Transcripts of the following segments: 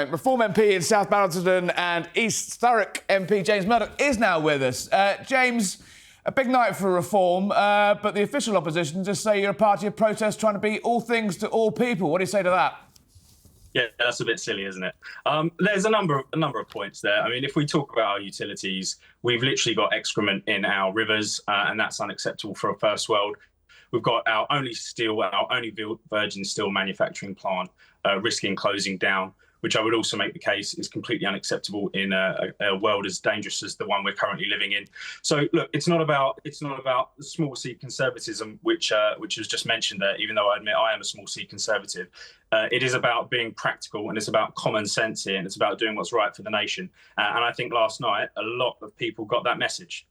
point. Reform MP in South Basildon and East Thurrock MP James McMurdock is now with us. James, a big night for Reform, but the official opposition just say you're a party of protest trying to be all things to all people. What do you say to that? Yeah, that's a bit silly, isn't it? There's a number of points there. I mean, if we talk about our utilities, we've literally got excrement in our rivers, and that's unacceptable for a first world. We've got our only virgin steel manufacturing plant risking closing down, which I would also make the case is completely unacceptable in a world as dangerous as the one we're currently living in. So, look, it's not about the small C conservatism, which was just mentioned there. Even though I admit I am a small C conservative, it is about being practical, and it's about common sense here, and it's about doing what's right for the nation. And I think last night a lot of people got that message.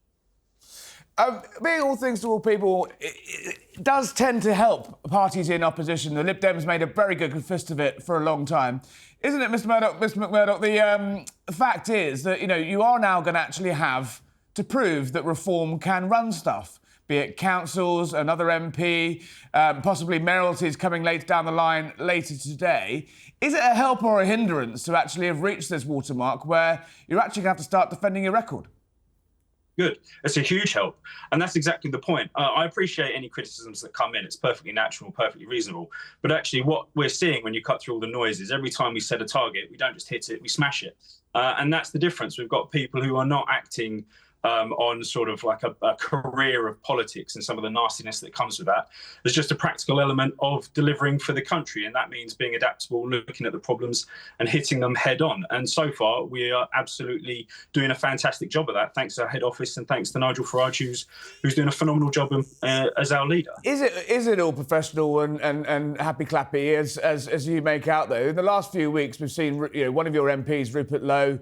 Being all things to all people it does tend to help parties in opposition. The Lib Dems made a very good fist of it for a long time. Isn't it, Mr. McMurdock? The fact is that, you are now going to actually have to prove that Reform can run stuff, be it councils, another MP, possibly mayoralties coming later down the line later today. Is it a help or a hindrance to actually have reached this watermark where you're actually going to have to start defending your record? Good. It's a huge help. And that's exactly the point. I appreciate any criticisms that come in. It's perfectly natural, perfectly reasonable. But actually what we're seeing when you cut through all the noises, every time we set a target, we don't just hit it, we smash it. And that's the difference. We've got people who are not acting on sort of like a career of politics and some of the nastiness that comes with that. There's just a practical element of delivering for the country, and that means being adaptable, looking at the problems and hitting them head on. And so far, we are absolutely doing a fantastic job of that, thanks to our head office and thanks to Nigel Farage, who's doing a phenomenal job as our leader. Is it all professional and happy-clappy, as you make out, though? In the last few weeks, we've seen one of your MPs, Rupert Lowe,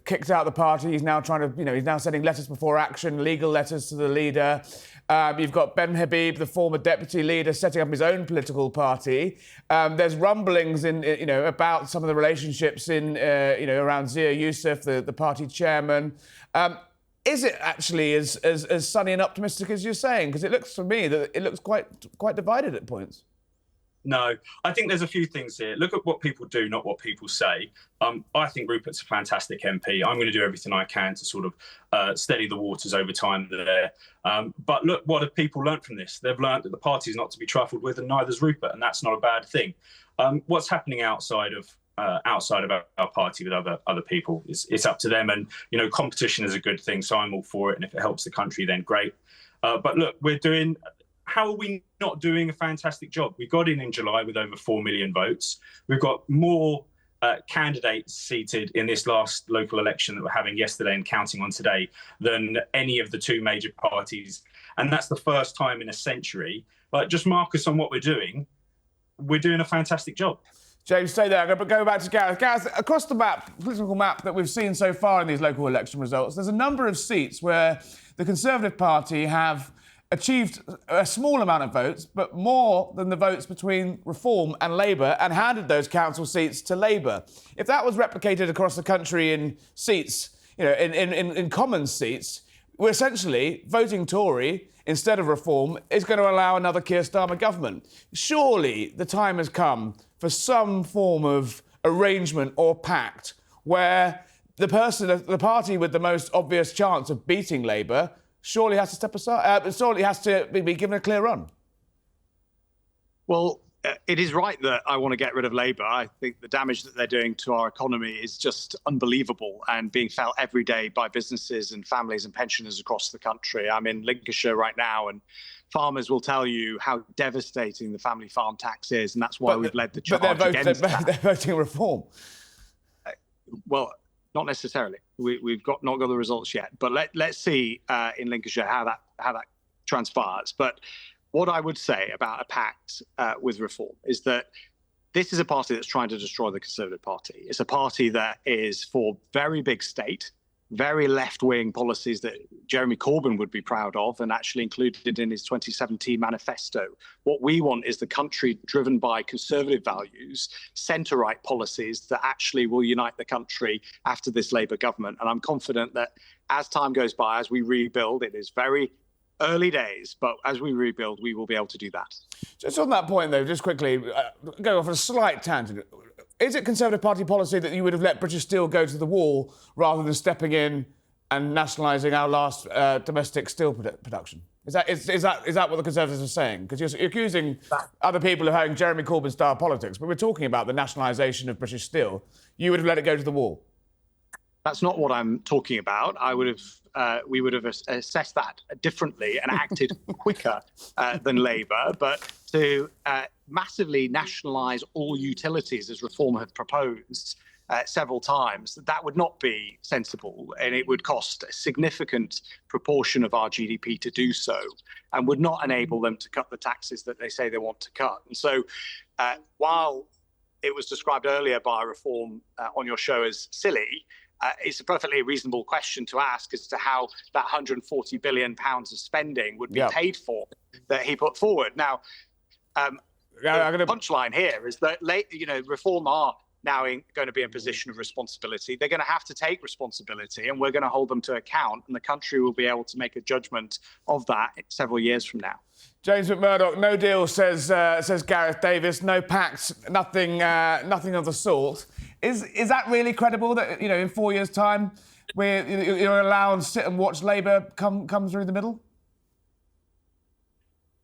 kicked out the party. He's now trying to, he's now sending letters before action, legal letters to the leader. You've got Ben Habib, the former deputy leader, setting up his own political party. There's rumblings about some of the relationships around Zia Youssef, the party chairman. Is it actually as sunny and optimistic as you're saying? Because it looks to me that it looks quite divided at points. No, I think there's a few things here. Look at what people do, not what people say. I think Rupert's a fantastic MP. I'm going to do everything I can to sort of steady the waters over time there. But look, what have people learnt from this? They've learnt that the party's not to be trifled with, and neither's Rupert, and that's not a bad thing. What's happening outside of our party with other people it's up to them. And competition is a good thing, so I'm all for it. And if it helps the country, then great. But look, how are we not doing a fantastic job? We got in July with over 4 million votes. We've got more candidates seated in this last local election that we're having yesterday and counting on today than any of the two major parties. And that's the first time in a century. But just mark us on what we're doing. We're doing a fantastic job. James, stay there. I'm going to go back to Gareth. Gareth, across the political map that we've seen so far in these local election results, there's a number of seats where the Conservative Party have achieved a small amount of votes, but more than the votes between Reform and Labour, and handed those council seats to Labour. If that was replicated across the country in seats, in Commons seats, we're essentially voting Tory instead of Reform is going to allow another Keir Starmer government. Surely the time has come for some form of arrangement or pact where the party with the most obvious chance of beating Labour surely has to step aside, surely has to be given a clear run. Well, it is right that I want to get rid of Labour. I think the damage that they're doing to our economy is just unbelievable and being felt every day by businesses and families and pensioners across the country. I'm in Lincolnshire right now, and farmers will tell you how devastating the family farm tax is, and that's why we've led the charge against that. They're voting Reform. Well, not necessarily. We've not got the results yet, but let's see in Lincolnshire how that transpires. But what I would say about a pact with Reform is that this is a party that's trying to destroy the Conservative Party. It's a party that is for very big state, very left-wing policies that Jeremy Corbyn would be proud of and actually included in his 2017 manifesto. What we want is the country driven by conservative values, centre-right policies that actually will unite the country after this Labour government. And I'm confident that as time goes by, as we rebuild, it is very early days, but as we rebuild, we will be able to do that. Just on that point, though, just quickly, go off on a slight tangent. is it Conservative Party policy that you would have let British Steel go to the wall rather than stepping in and nationalising our last domestic steel production? Is that what the Conservatives are saying? Because you're accusing other people of having Jeremy Corbyn-style politics, but we're talking about the nationalisation of British Steel. You would have let it go to the wall. That's not what I'm talking about. We would have assessed that differently and acted quicker than Labour, but to massively nationalise all utilities, as Reform had proposed several times, that would not be sensible, and it would cost a significant proportion of our GDP to do so, and would not enable them to cut the taxes that they say they want to cut. And so, while it was described earlier by Reform on your show as silly, it's a perfectly reasonable question to ask as to how that £140 billion of spending would be paid for that he put forward. Now, the punchline here is that Reform are now going to be in a position of responsibility. They're going to have to take responsibility, and we're going to hold them to account, and the country will be able to make a judgment of that several years from now. James McMurdock, no deal, says Gareth Davis. No pact, nothing of the sort. Is that really credible that, in 4 years' time you're allowed to sit and watch Labour come through the middle?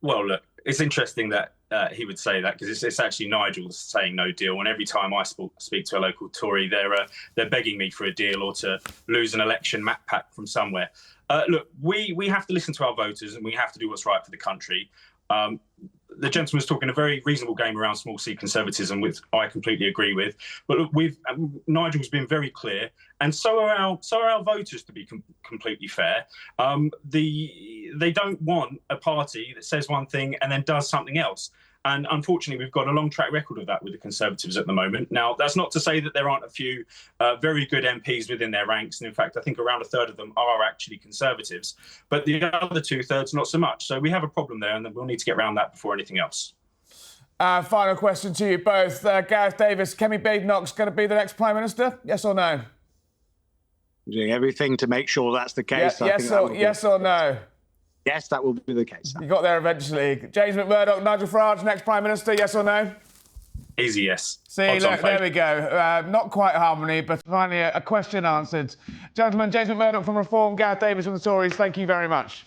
Well, look, it's interesting that he would say that, because it's actually Nigel saying no deal. And every time I speak to a local Tory, they're begging me for a deal or to lose an election map pack from somewhere. Look, we have to listen to our voters, and we have to do what's right for the country. The gentleman was talking a very reasonable game around small c conservatism, which I completely agree with. But look, Nigel's been very clear, and so are our voters, to be completely fair. They don't want a party that says one thing and then does something else. And unfortunately, we've got a long track record of that with the Conservatives at the moment. Now, that's not to say that there aren't a few very good MPs within their ranks. And in fact, I think around a third of them are actually Conservatives. But the other 2/3, not so much. So we have a problem there, and we'll need to get around that before anything else. Final question to you both. Gareth Davis, Kemi Badenoch's going to be the next Prime Minister? Yes or no? We're doing everything to make sure that's the case. Yes or no? Yes, that will be the case. You got there eventually. James McMurdock, Nigel Farage, next Prime Minister, yes or no? Easy yes. See, look, there we go. Not quite harmony, but finally a question answered. Gentlemen, James McMurdock from Reform, Gareth Davis from the Tories, thank you very much.